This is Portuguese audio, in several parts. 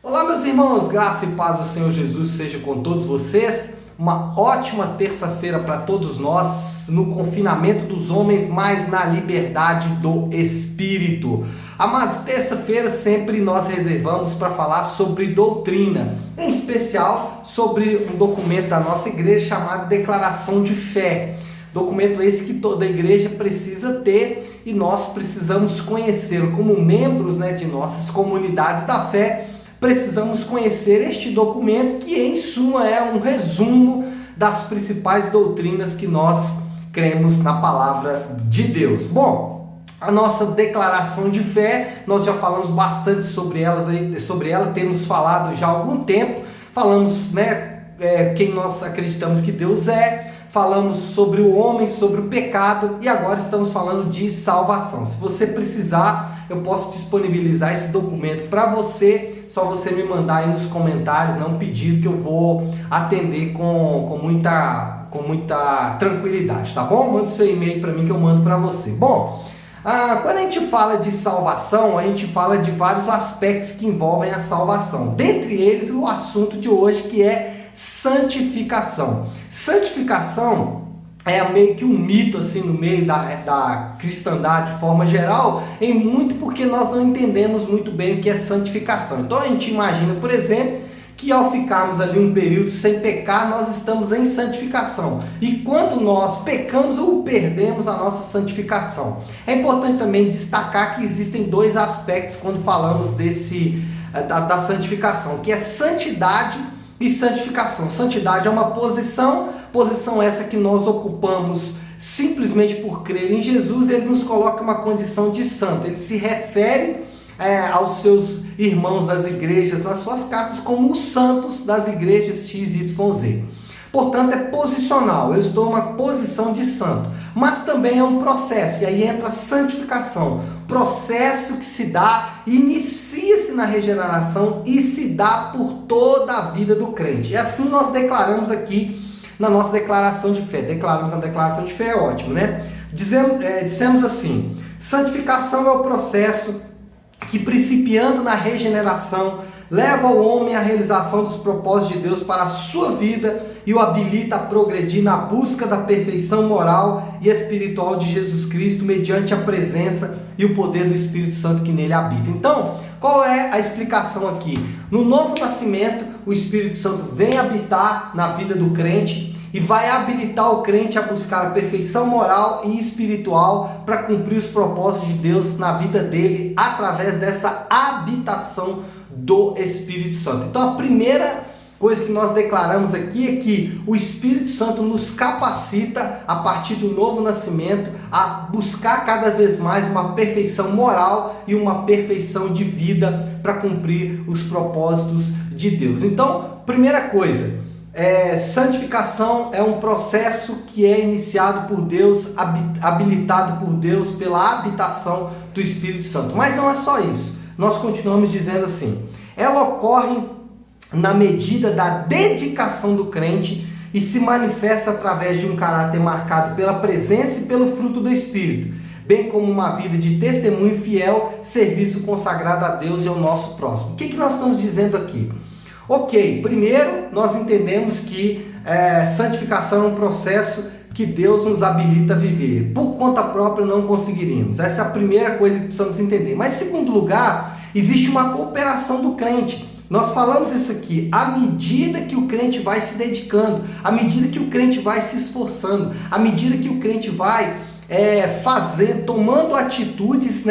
Olá, meus irmãos, graça e paz do Senhor Jesus seja com todos vocês. Uma ótima terça-feira para todos nós, no confinamento dos homens, mas na liberdade do Espírito. Amados, terça-feira sempre nós reservamos para falar sobre doutrina, em especial sobre um documento da nossa igreja chamado Declaração de Fé. Documento esse que toda igreja precisa ter e nós precisamos conhecer como membros de nossas comunidades da fé. Precisamos conhecer este documento que, em suma, é um resumo das principais doutrinas que nós cremos na palavra de Deus. Bom, a nossa declaração de fé, nós já falamos bastante sobre ela, temos falado já há algum tempo, falamos quem nós acreditamos que Deus é, falamos sobre o homem, sobre o pecado e agora estamos falando de salvação. Se você precisar, eu posso disponibilizar esse documento para você. Só você me mandar aí nos comentários, um pedido que eu vou atender com muita tranquilidade, tá bom? Manda seu e-mail para mim que eu mando para você. Bom, quando a gente fala de salvação, a gente fala de vários aspectos que envolvem a salvação. Dentre eles, o assunto de hoje que é santificação. Santificação é meio que um mito assim no meio da cristandade de forma geral, muito porque nós não entendemos muito bem o que é santificação. Então a gente imagina, por exemplo, que ao ficarmos ali um período sem pecar, nós estamos em santificação. E quando nós pecamos ou perdemos a nossa santificação. É importante também destacar que existem dois aspectos quando falamos da santificação, que é santidade e santificação. Santidade é uma posição essa que nós ocupamos simplesmente por crer em Jesus. Ele nos coloca uma condição de santo. Ele se refere aos seus irmãos das igrejas, nas suas cartas, como os santos das igrejas XYZ. Portanto, é posicional. Eu estou numa posição de santo. Mas também é um processo, e aí entra a santificação. Processo que se dá, inicia-se na regeneração e se dá por toda a vida do crente. E assim nós declaramos aqui na nossa declaração de fé. Declaramos na declaração de fé, é ótimo, né? Dissemos assim: santificação é o processo que, principiando na regeneração, leva o homem à realização dos propósitos de Deus para a sua vida e o habilita a progredir na busca da perfeição moral e espiritual de Jesus Cristo mediante a presença e o poder do Espírito Santo que nele habita. Então, qual é a explicação aqui? No novo nascimento, o Espírito Santo vem habitar na vida do crente e vai habilitar o crente a buscar a perfeição moral e espiritual para cumprir os propósitos de Deus na vida dele através dessa habitação do Espírito Santo. Então, a primeira coisa que nós declaramos aqui é que o Espírito Santo nos capacita, a partir do novo nascimento, a buscar cada vez mais uma perfeição moral e uma perfeição de vida para cumprir os propósitos de Deus. Então, primeira coisa, santificação é um processo que é iniciado por Deus, habilitado por Deus pela habitação do Espírito Santo. Mas não é só isso. Nós continuamos dizendo assim: ela ocorre na medida da dedicação do crente e se manifesta através de um caráter marcado pela presença e pelo fruto do Espírito, bem como uma vida de testemunho fiel, serviço consagrado a Deus e ao nosso próximo. O que nós estamos dizendo aqui? Ok, primeiro nós entendemos que santificação é um processo que Deus nos habilita a viver. Por conta própria não conseguiríamos. Essa é a primeira coisa que precisamos entender. Mas, em segundo lugar, existe uma cooperação do crente. Nós falamos isso aqui, à medida que o crente vai se dedicando, à medida que o crente vai se esforçando, à medida que o crente vai tomando atitudes,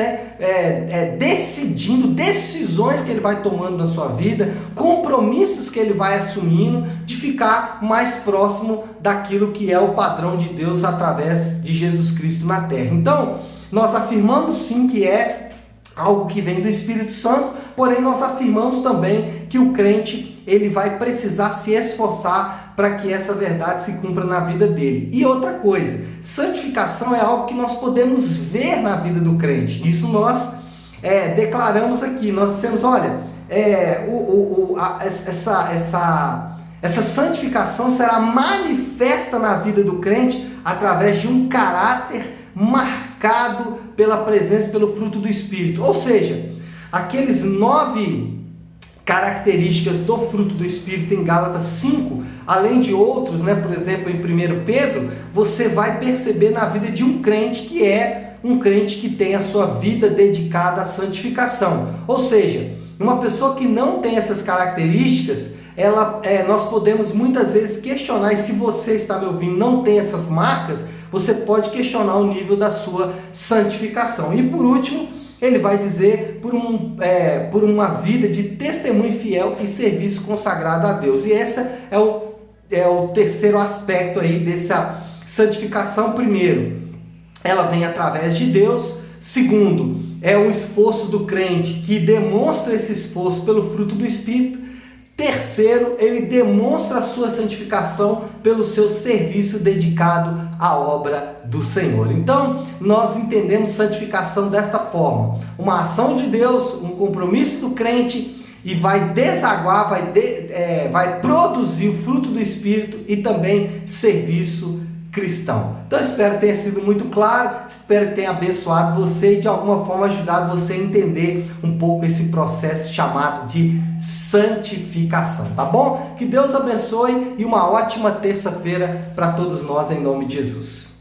decidindo, decisões que ele vai tomando na sua vida, compromissos que ele vai assumindo, de ficar mais próximo daquilo que é o padrão de Deus através de Jesus Cristo na terra. Então, nós afirmamos sim que é algo que vem do Espírito Santo, porém nós afirmamos também que o crente ele vai precisar se esforçar para que essa verdade se cumpra na vida dele. E outra coisa, santificação é algo que nós podemos ver na vida do crente. Isso nós declaramos aqui. Nós dissemos, olha, essa santificação será manifesta na vida do crente através de um caráter marcado pela presença, pelo fruto do Espírito. Ou seja, aqueles 9 características do fruto do Espírito em Gálatas 5, além de outros, por exemplo, em 1 Pedro, você vai perceber na vida de um crente que é um crente que tem a sua vida dedicada à santificação. Ou seja, uma pessoa que não tem essas características, nós podemos muitas vezes questionar, e se você está me ouvindo não tem essas marcas, você pode questionar o nível da sua santificação. E por último, ele vai dizer por uma vida de testemunho fiel e serviço consagrado a Deus. E esse é o terceiro aspecto aí dessa santificação. Primeiro, ela vem através de Deus. Segundo, é o esforço do crente que demonstra esse esforço pelo fruto do Espírito. Terceiro, ele demonstra a sua santificação pelo seu serviço dedicado à obra do Senhor. Então, nós entendemos santificação desta forma: uma ação de Deus, um compromisso do crente, e vai desaguar, vai produzir o fruto do Espírito e também serviço cristão. Então, espero que tenha sido muito claro, espero que tenha abençoado você e de alguma forma ajudado você a entender um pouco esse processo chamado de santificação, tá bom? Que Deus abençoe e uma ótima terça-feira para todos nós, em nome de Jesus.